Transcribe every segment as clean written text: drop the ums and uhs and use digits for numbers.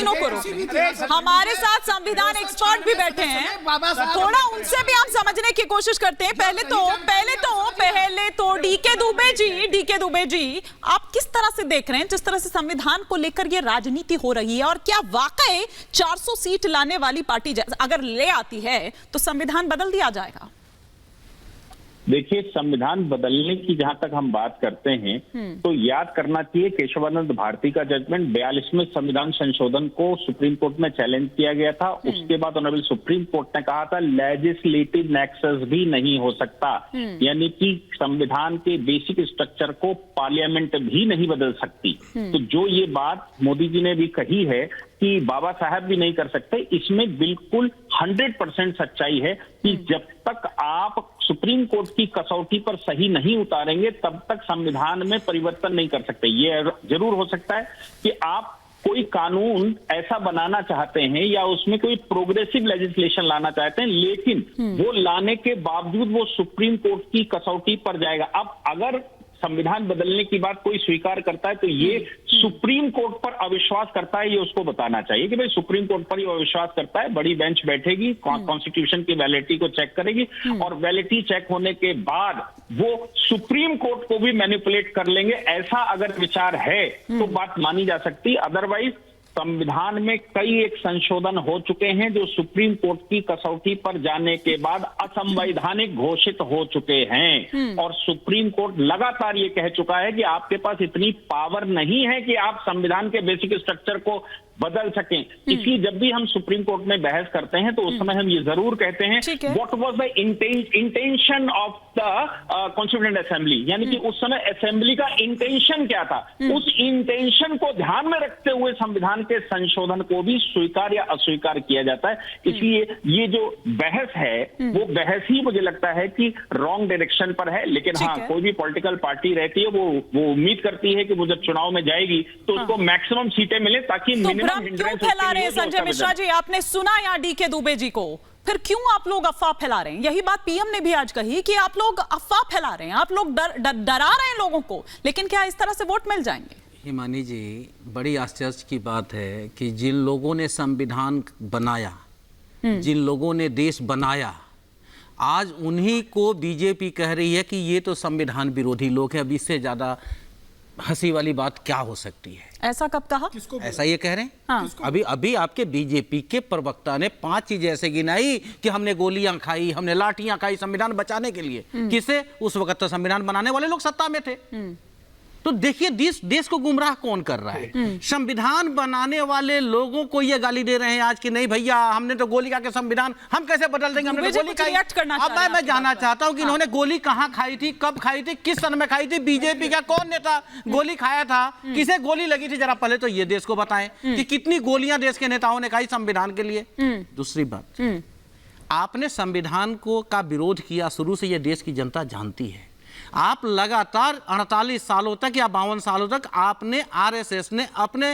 तीनों को रोक। हमारे साथ संविधान एक्सपर्ट भी बैठे हैं, थोड़ा उनसे भी हम समझने की कोशिश करते हैं। पहले तो डीके दुबे जी, आप किस तरह से देख रहे हैं जिस तरह से संविधान को लेकर ये राजनीति हो रही है, और क्या वाकई 400 सीट लाने वाली पार्टी अगर ले आती है तो संविधान बदल दिया जाएगा? देखिए, संविधान बदलने की जहां तक हम बात करते हैं तो याद करना चाहिए केशवानंद भारती का जजमेंट 42वें संविधान संशोधन को सुप्रीम कोर्ट में चैलेंज किया गया था। उसके बाद ऑनरेबल सुप्रीम कोर्ट ने कहा था लेजिस्लेटिव नेक्सस भी नहीं हो सकता, यानी कि संविधान के बेसिक स्ट्रक्चर को पार्लियामेंट भी नहीं बदल सकती। तो जो ये बात मोदी जी ने भी कही है कि बाबा साहब भी नहीं कर सकते, इसमें बिल्कुल 100% सच्चाई है कि जब तक आप सुप्रीम कोर्ट की कसौटी पर सही नहीं उतारेंगे तब तक संविधान में परिवर्तन नहीं कर सकते। ये जरूर हो सकता है कि आप कोई कानून ऐसा बनाना चाहते हैं या उसमें कोई प्रोग्रेसिव लेजिस्लेशन लाना चाहते हैं, लेकिन वो लाने के बावजूद वो सुप्रीम कोर्ट की कसौटी पर जाएगा। अब अगर संविधान बदलने की बात कोई स्वीकार करता है तो ये सुप्रीम कोर्ट पर अविश्वास करता है, ये उसको बताना चाहिए कि भाई सुप्रीम कोर्ट पर ही अविश्वास करता है। बड़ी बेंच बैठेगी, कॉन्स्टिट्यूशन की वैलिडिटी को चेक करेगी और वैलिडिटी चेक होने के बाद वो सुप्रीम कोर्ट को भी मैनिपुलेट कर लेंगे। ऐसा अगर विचार है तो बात मानी जा सकती, अदरवाइज संविधान में कई एक संशोधन हो चुके हैं जो सुप्रीम कोर्ट की कसौटी पर जाने के बाद असंवैधानिक घोषित हो चुके हैं, और सुप्रीम कोर्ट लगातार ये कह चुका है कि आपके पास इतनी पावर नहीं है कि आप संविधान के बेसिक स्ट्रक्चर को बदल सकें। इसलिए जब भी हम सुप्रीम कोर्ट में बहस करते हैं तो उस समय हम ये जरूर कहते हैं what was the intention of the constituent assembly, यानी कि उस समय असेंबली का इंटेंशन क्या था। उस इंटेंशन को ध्यान में रखते हुए संविधान के संशोधन को भी स्वीकार या अस्वीकार किया जाता है। इसलिए ये जो बहस है वो बहस ही मुझे लगता है कि रॉन्ग डायरेक्शन पर है। लेकिन हाँ, कोई भी पॉलिटिकल पार्टी रहती है वो उम्मीद करती है कि वो जब चुनाव में जाएगी तो उसको मैक्सिमम सीटें मिले ताकि क्यों फैला रहे हैं संजय मिश्रा जी? आपने सुना या डीके दुबे जी को, फिर क्यों आप लोग अफवाह फैला रहे हैं? यही बात पीएम ने भी आज कही कि आप लोग अफवाह फैला रहे हैं, आप लोग डरा रहे हैं लोगों को, लेकिन क्या इस तरह से वोट मिल जाएंगे? हिमानी जी, बड़ी आश्चर्य की बात है कि जिन लोगों ने संविधान बनाया, जिन लोगों ने देश बनाया, आज उन्हीं को बीजेपी कह रही है कि ये तो संविधान विरोधी लोग हैं। अब इससे ज्यादा हंसी वाली बात क्या हो सकती है? ऐसा कब कहा? ऐसा ये कह रहे हैं। हाँ। अभी आपके बीजेपी के प्रवक्ता ने 5 चीजें ऐसे गिनाई कि हमने गोलियां खाई, हमने लाठियां खाई संविधान बचाने के लिए। किसे? उस वक्त तो संविधान बनाने वाले लोग सत्ता में थे। तो देखिए देश को गुमराह कौन कर रहा है। संविधान बनाने वाले लोगों को ये गाली दे रहे हैं आज कि नहीं भैया हमने तो गोली खा के संविधान हम कैसे बदल देंगे, हमने तो गोली खाई। अब मैं जानना चाहता हूं कि इन्होंने गोली कहां खाई थी, कब खाई थी, किस सन में खाई थी, बीजेपी का कौन नेता गोली खाया था, किसे गोली लगी थी, जरा पहले तो ये देश को बताएं कि कितनी गोलियां देश के नेताओं ने खाई संविधान के लिए। दूसरी बात, आपने संविधान को का विरोध किया, शुरू से यह देश की जनता जानती है। आप लगातार 48 सालों तक या 52 सालों तक आपने आरएसएस ने अपने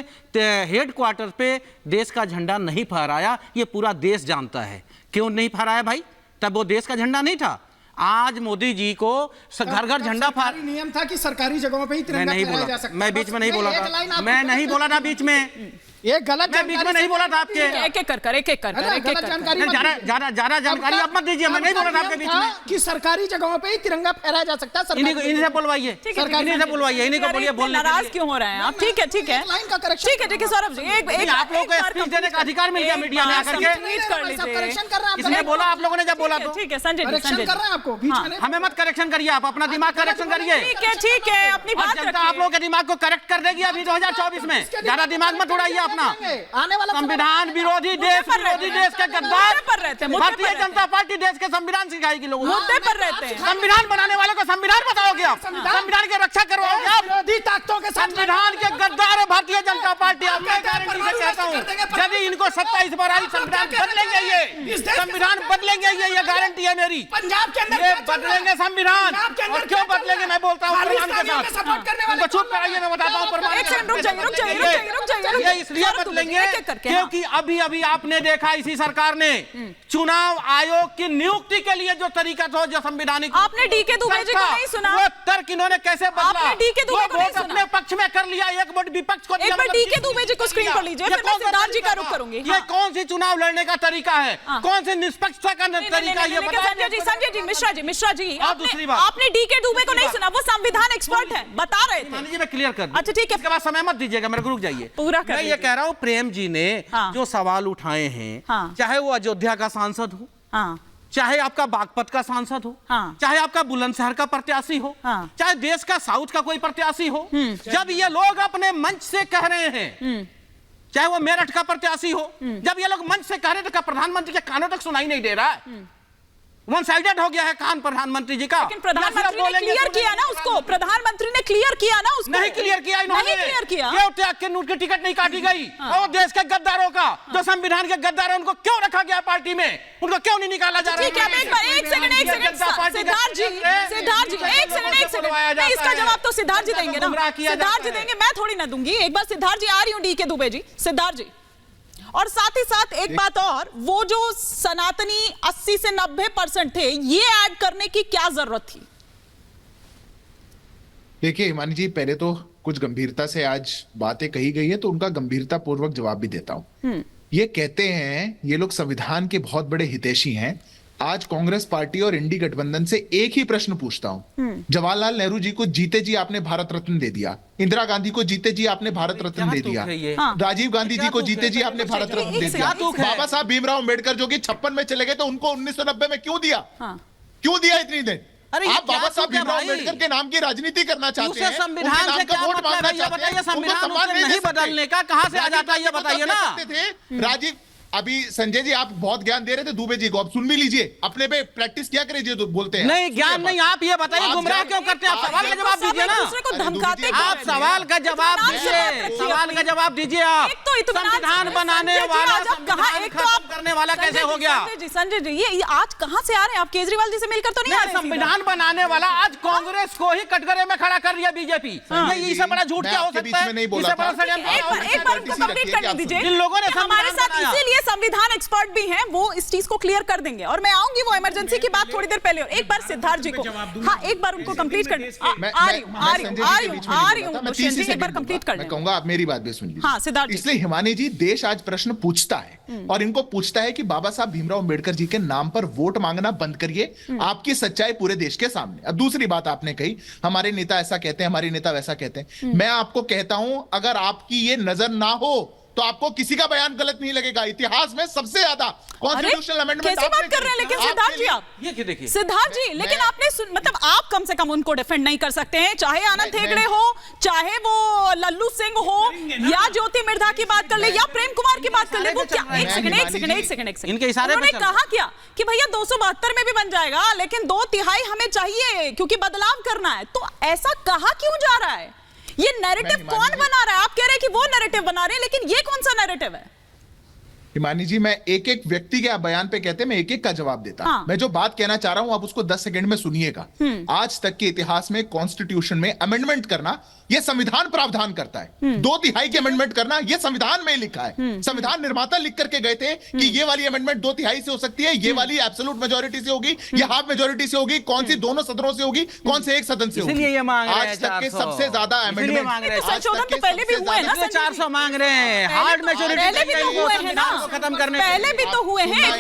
हेडक्वार्टर पे देश का झंडा नहीं फहराया, ये पूरा देश जानता है। क्यों नहीं फहराया भाई? तब वो देश का झंडा नहीं था। आज मोदी जी को घर घर झंडा फहरा, नियम था कि सरकारी जगहों पे ही तिरंगा फहराया जा सकता। मैं बीच में नहीं बोला था, मैं नहीं बोला था बीच में, ये गलत मैं बीच में नहीं बोला था आपके। एक एक कर जानकारी ज्यादा जानकारी आप मत दीजिए, मैं नहीं बोला था आपके बीच में कि सरकारी जगहों पे ही तिरंगा फहराया जा सकता है। इन्हीं बुलवाइए, इन्हीं से बुलवाइए, इन्हीं को बोलिए बोलने। नाराज क्यों हो रहे हैं आप? ठीक है लाइन का करेक्शन, ठीक है सौरभ जी, एक आप लोगों को स्पीच देने का अधिकार मिल गया मीडिया में आकर के। इसने बोला, आप लोगों ने जब बोला तो ठीक है। संजय करेक्शन कर रहे हैं आपको बीच में, हमें मत करेक्शन करिए, आप अपना दिमाग करेक्शन करिए। ठीक है, अपनी बात जनता आप लोगों के दिमाग को करेक्ट कर देगी अभी 2024 में। ज्यादा दिमाग मत उड़ाइए अपना। संविधान विरोधी देश के गद्दार भारतीय जनता पार्टी देश के संविधान सिखाएगी लोगों को। मुद्दे पर रहते हैं। संविधान बनाने वालों को संविधान बताओगे आप, संविधान की रक्षा करवाओगे आप। विरोधी ताकतों के संविधान के गद्दार है भारतीय जनता पार्टी। अब मैं गारंटी से कहता हूँ यदि इनको 27 बार आई संविधान बदलेंगे, ये संविधान बदलेंगे, ये गारंटी है मेरी। पंजाब के अंदर ये बदलेंगे संविधान। और क्यों बदलेंगे मैं बोलता हूँ प्रमाण के साथ। उनको चुप कराइए, मैं बताता हूँ प्रमाण। रुक जाइए। इसलिए बदलेंगे क्योंकि अभी अभी आपने देखा इसी सरकार ने चुनाव आयोग की नियुक्ति के लिए जो तरीका था, जो संविधानिक, आपने डीके दुबे जी को नहीं सुना? वो तर्क इन्होंने कैसे बदला? आपने डीके दुबे को नहीं सुना? अपने पक्ष में कर लिया, एक वोट विपक्ष को दिया। एक बार डीके दुबे जी को स्क्रीन पर लीजिए, फिर मैं सिद्धार्थ जी का रुख करूंगी। ये कौन सी चुनाव लड़ने का तरीका है? कौन सी निष्पक्षता का तरीका? ये संजय जी, मिश्रा जी, दूसरी बात, आपने डीके दुबे को नहीं सुना? वो संविधान एक्सपर्ट है, बता रहे थे। मैं क्लियर कर दूं। अच्छा ठीक है, इसके बाद समय मत दीजिएगा, मेरे को रुक जाइए। पूरा कर मैं ये कह रहा हूँ, प्रेम जी ने जो सवाल उठाए हैं, चाहे वो अयोध्या का सांसद हो, चाहे आपका बागपत का सांसद हो, चाहे आपका बुलंदशहर का प्रत्याशी हो, चाहे देश का साउथ का कोई प्रत्याशी हो, जब ये लोग अपने मंच से कह रहे हैं, चाहे वो मेरठ का प्रत्याशी हो, जब ये लोग मंच से कह रहे थे, प्रधानमंत्री के कानों तक सुनाई नहीं दे रहा है। वन साइडेड हो गया है कान प्रधानमंत्री जी का। लेकिन प्रधानमंत्री ने क्लियर किया ना उसको, प्रधानमंत्री ने क्लियर किया ना उसको। नहीं क्लियर किया इन्होंने, नहीं क्लियर किया। क्यों त्याग के नोट की टिकट नहीं काटी गई? और देश के गद्दारों का, जो संविधान के गद्दार हैं, उनको क्यों रखा गया पार्टी में? उनको क्यों नहीं निकाला जा रहा? ठीक है, अब एक बार एक सेकंड सिद्धार्थ जी, एक सेकंड, इसका जवाब तो सिद्धार्थ जी देंगे ना, सिद्धार्थ जी देंगे, मैं थोड़ी ना दूंगी। एक बार सिद्धार्थ जी, आ रही हूँ डीके दुबे जी, सिद्धार्थ जी। और साथ ही साथ एक बात और, वो जो सनातनी 80 से 90% थे, ये ऐड करने की क्या जरूरत थी? देखिए हिमानी जी, पहले तो कुछ गंभीरता से आज बातें कही गई है, तो उनका गंभीरता पूर्वक जवाब भी देता हूं। ये कहते हैं, ये लोग संविधान के बहुत बड़े हितैषी हैं। आज कांग्रेस पार्टी और इंडी गठबंधन से एक ही प्रश्न पूछता हूं। जवाहरलाल नेहरू जी को जीते जी आपने भारत रत्न दे दिया, इंदिरा गांधी को जीते जी आपने भारत रत्न दे दिया, राजीव गांधी जी को जीते जी आपने भारत रत्न दे दिया, बाबा साहब भीमराव अम्बेडकर जो कि 56 में चले गए थे, उनको 1990 में क्यों दिया? क्यों दिया इतनी देर? आप बाबा साहब भीमराव अम्बेडकर के नाम की राजनीति करना चाहते हैं, संविधान से क्या वोट मांगना चाहते हैं? संविधान नहीं बदलने का कहां से आ जाता है, ये बताइए ना। राजीव, अभी संजय जी आप बहुत ज्ञान दे रहे थे दुबे जी को, अब सुन भी लीजिए, अपने पे प्रैक्टिस क्या करिए जो बोलते हैं। नहीं ज्ञान नहीं, आप ये बताइए गुमराह क्यों करते हैं? आप सवाल का जवाब दीजिए ना, आप सवाल का जवाब दीजिए, सवाल का जवाब दीजिए। आप संविधान बनाने वाला, संविधान खत्म करने वाला कैसे हो गया? संजय जी, ये आज कहां से आ रहे हैं आप? केजरीवाल जी से मिलकर तो नहीं आ रहे? संविधान बनाने वाला आज कांग्रेस को ही कटघरे में खड़ा कर लिया बीजेपी। इससे बड़ा झूठ क्या हो सकता है? एक बार उनको कंप्लीट करने दीजिए। जिन लोगों ने हमारे साथ इसीलिए संविधान एक्सपर्ट भी हैं, वो इस चीज को क्लियर कर देंगे। और मैं आऊंगी वो इमरजेंसी की बात थोड़ी देर पहले। और एक बार सिद्धार्थ जी को, हाँ एक बार उनको कंप्लीट कर, आ रही हूं, एक बार कंप्लीट कर। मैं कहूंगा आप मेरी बात भी सुन लीजिए। हाँ सिद्धार्थ, इसलिए हिमानी जी, देश आज प्रश्न पूछता है और इनको पूछता है कि बाबा साहब भीमराव अम्बेडकर जी के नाम पर वोट मांगना बंद करिए। आपकी सच्चाई पूरे देश के सामने। अब दूसरी बात आपने कही, हमारे नेता ऐसा कहते हैं, हमारे नेता वैसा कहते हैं। मैं आपको कहता हूं, अगर आपकी ये नजर ना हो तो आपको किसी का बयान गलत नहीं लगेगा। इतिहास में सबसे ज्यादा कॉन्स्टिट्यूशनल अमेंडमेंट कैसी बात कर रहे हैं? लेकिन सिद्धार्थ जी, आप ये देखिए सिद्धार्थ जी, लेकिन आपने मतलब आप कम से कम उनको डिफेंड नहीं कर सकते हैं, चाहे आनंद हेगड़े हो, चाहे वो लल्लू सिंह हो, या ज्योति मिर्धा की बात कर ले, या प्रेम कुमार की बात कर ले। वो क्या, एक सेकंड, इनके इशारे उन्होंने कहा क्या कि भैया 272 में भी बन जाएगा, लेकिन 2/3 हमें चाहिए क्योंकि बदलाव करना है। तो ऐसा कहा क्यों जा रहा है? ये नैरेटिव कौन बना रहा है? आप कह रहे हैं कि वो नैरेटिव बना रहे हैं, लेकिन ये कौन सा नैरेटिव है? हिमानी जी, मैं एक एक व्यक्ति के आप बयान पे कहते हैं, मैं एक एक का जवाब देता। हाँ। मैं जो बात कहना चाह रहा हूं आप उसको 10 सेकंड में सुनिएगा। आज तक के इतिहास में कॉन्स्टिट्यूशन में अमेंडमेंट करना यह संविधान प्रावधान करता है। 2/3 की अमेंडमेंट करना यह संविधान में लिखा है। संविधान निर्माता लिख करके गए थे कि ये वाली अमेंडमेंट 2/3 से हो सकती है, ये वाली एब्सोल्यूट मेजोरिटी से होगी, ये हाफ मेजोरिटी से होगी, कौन सी दोनों सदनों से होगी, कौन से एक सदन से होगी। आज तक के सबसे ज्यादा अमेंडमेंट, संशोधन तो पहले भी हुए हैं ना, 400 मांग रहे हैं, हार्ड मेजोरिटी खत्म करने, पहले भी तो हुए हैं। एक बार